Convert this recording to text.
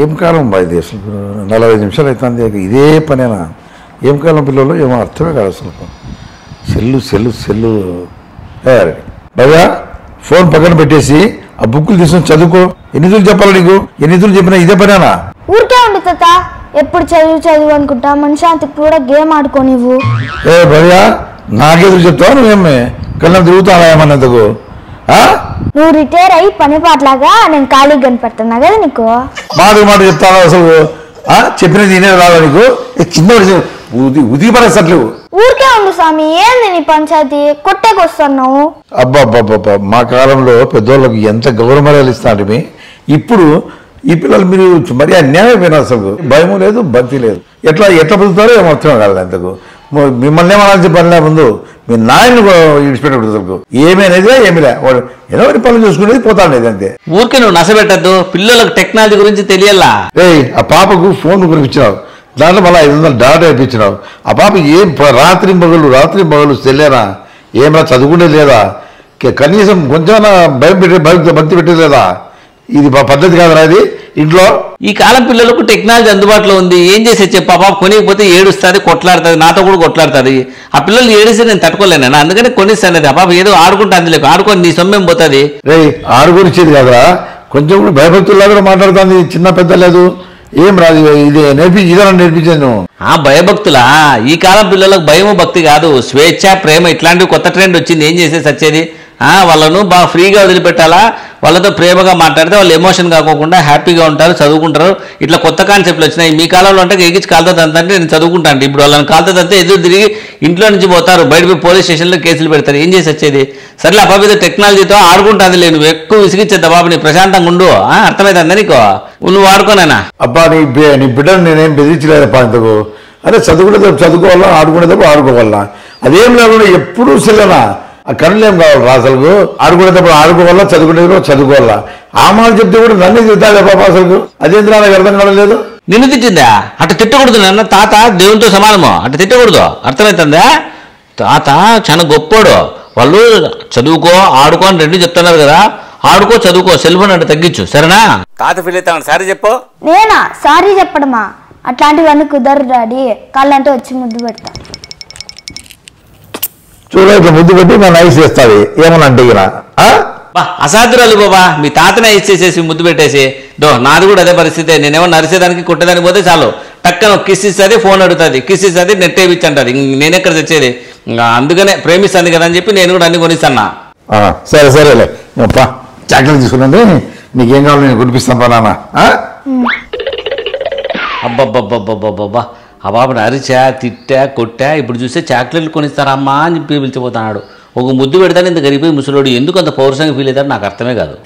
ఏం కాలం ఇది అసలు 45 నిమిషాలు అవుతుంది ఇదే పనేనా ఏం కాలం పిల్లలు ఏమో అర్థమే కాదు అసలు సెల్లు భయ్యా ఫోన్ పక్కన పెట్టేసి ఆ బుక్కులు తీసుకొని చదువుకో ఎన్నితులు చెప్పాలి నీకు ఎన్నితులు చెప్పినా ఇదే పనేనా ఊరికే ఉండి తాత ఎప్పుడు చదువు అనుకుంటా మనశాంతికి కూడా గేమ్ ఆడుకో నువ్వు భయ్యా నాకెదురు చెప్తావా నువ్వేమే కళ్ళం తిరుగుతావా ఏమన్నందుకు నువ్వు రిటైర్ అయ్యి పని పాటలాగా నేను ఖాళీగా కనిపెడుతున్నా కదా నీకు మాట చెప్తాను అసలు చెప్పినది నేనే రాదా నీకు చిన్న ఉదిగి పడేస్తట్లేవు ఊరికే ఉండు స్వామి ఏంది నీ పంచాయతీ కొట్టేకొస్తున్నావు అబ్బా మా కాలంలో పెద్దోళ్ళకి ఎంత గౌరవమర్యాదలు ఇస్తాంటే ఇప్పుడు ఈ పిల్లలు మీరు మరీ అన్యాయం అయిపోయినా అసలు భయం లేదు భక్తి లేదు ఎట్లా బతుకుతారో ఏమో అర్థం కాదు అంతకు మిమ్మల్ని ఏమనాల్సిన పనిలే ముందు మీ నాయన్ని విడిచిపెట్టకూడదు అసలు ఏమేనేది ఏమిలే వాడు ఏదో పనులు చూసుకునేది పోతాండేది అంతే ఊరికే నువ్వు నసబెట్టద్దు పిల్లలకు టెక్నాలజీ గురించి తెలియాలా ఆ పాపకు ఫోన్ కొనిపించినావు దాంట్లో మళ్ళీ 500 డాటా వేయించినావు ఆ పాప ఏం రాత్రి పగలు తెల్లేనా ఏమన్నా చదువుకునే లేదా కనీసం కొంచెం భక్తి పెట్టేది లేదా ఇది పద్ధతి కాదురా ఇది ఇంట్లో ఈ కాలం పిల్లలకు టెక్నాలజీ అందుబాటులో ఉంది ఏం చేసే చెప్పు పాప కొనిపోతే ఏడుస్తుంది కొట్లాడుతుంది నాతో కూడా కొట్లాడుతుంది ఆ పిల్లలు ఏడిస్తే నేను తట్టుకోలేను అందుకని కొనిస్తాను ఆ పాప ఏదో ఆడుకుంటుంది లేక ఆడుకొని నీ సొమ్మేం పోతుంది ఆడుకొనిచ్చేది కాదురా కొంచెం కూడా భయభక్తుల్లా కూడా మాట్లాడుతుంది చిన్న పెద్ద లేదు ఏం రాదు ఇది నేర్పించాను నువ్వు భయభక్తులా ఈ కాలం పిల్లలకు భయము భక్తి కాదు స్వేచ్ఛ ప్రేమ ఇట్లాంటివి కొత్త ట్రెండ్ వచ్చింది ఏం చేసే సచ్చేది వాళ్ళను బాగా ఫ్రీగా వదిలిపెట్టాలా వాళ్ళతో ప్రేమగా మాట్లాడితే వాళ్ళు ఎమోషన్ కాకోకుండా హ్యాపీగా ఉంటారు చదువుకుంటారు ఇట్లా కొత్త కాన్సెప్ట్లు వచ్చినాయి మీ కాలంలో అంటే ఎగిచి కాలుతుంది అంటే నేను చదువుకుంటాను ఇప్పుడు వాళ్ళని కాలుతుంది అంతే ఎదురు తిరిగి ఇంట్లో నుంచి పోతారు బయటపోయి పోలీస్ స్టేషన్లో కేసులు పెడతారు ఏం చేసి వచ్చేది సరేలే ఆ బాబు టెక్నాలజీతో ఆడుకుంటుంది లేదు నువ్వు ఎక్కువ విసిగిచ్చేద్దా బాబు నీ ప్రశాంతంగా ఉండు అర్థమవుతుందా నీకు నువ్వు ఆడుకోనేనా అబ్బా నీ బిడ్డను నేనేం బెదిరించలేదప్పా ఇంతకు అదే చదువుకోవాలా ఆడుకునేటప్పుడు ఆడుకోవాలా అదేం లేకుండా ఎప్పుడూ సెల్లనా ఆ కళ్ళు ఏం కావాలి అసలు ఆడుకునేటప్పుడు ఆడుకోవాలా చదువుకునేటప్పుడు చదువుకోవాలా ఆ మాట చెప్తే కూడా నన్ను తిట్టాలి పాప అసలు అదేంటి నాకు అర్థం కావలేదు నిన్ను తిట్టిందా అట్లా తిట్టకూడదు నాన్న తాత దేవునితో సమానము అట్లా తిట్టకూడదు అర్థమవుతుందా తాత చాలా గొప్పోడు వాళ్ళు చదువుకో ఆడుకో అని రెండు చెప్తున్నారు కదా ఆడుకో చదువుకో సెల్ ఫోన్ అంటే తగ్గించు సరేనా తాత ఫీల్ అవుతాను సారీ చెప్పు నేనా సారీ చెప్పడమా అట్లాంటివన్నీ కుదరదు డాడీ కాళ్ళంటే వచ్చి ముద్దు పెడతా చూడ ఇట్లా ముద్దు పెట్టి నన్ను ఐస్ చేస్తావి ఏమన్నా అంటే అసాధ్యురాలు బాబా మీ తాతనే ఐస్ చేసేసి ముద్దు పెట్టేసి నాది కూడా అదే పరిస్థితి నేనేమో నరిసేదానికి కొట్టేదానికి పోతే చాలు టక్కన కిస్ ఇస్తుంది ఫోన్ అడుగుతుంది కిస్ ఇస్తుంది నెట్ వేయించంటారు నేనెక్కడ తెచ్చేది అందుకనే ప్రేమిస్తాను కదా అని చెప్పి నేను కూడా అన్ని కొనిస్తాను సరేలే చాక్లెట్ తీసుకున్నాను నీకేం కావాలి నేను కొనిపిస్తాను పా నాన్న అబ్బబ్బబ్బబ్బబ్బబ్బా ఆ బాబుని అరిచా తిట్టా కొట్టా ఇప్పుడు చూస్తే చాక్లెట్లు కొనిస్తారమ్మా అని చెప్పి పిలిచిపోతున్నాడు ఒక ముద్దు పెడతాను ఇంత గరిపోయి ముసలోడు ఎందుకు అంత పౌరుషంగా ఫీల్ అవుతాడు నాకు అర్థమే కాదు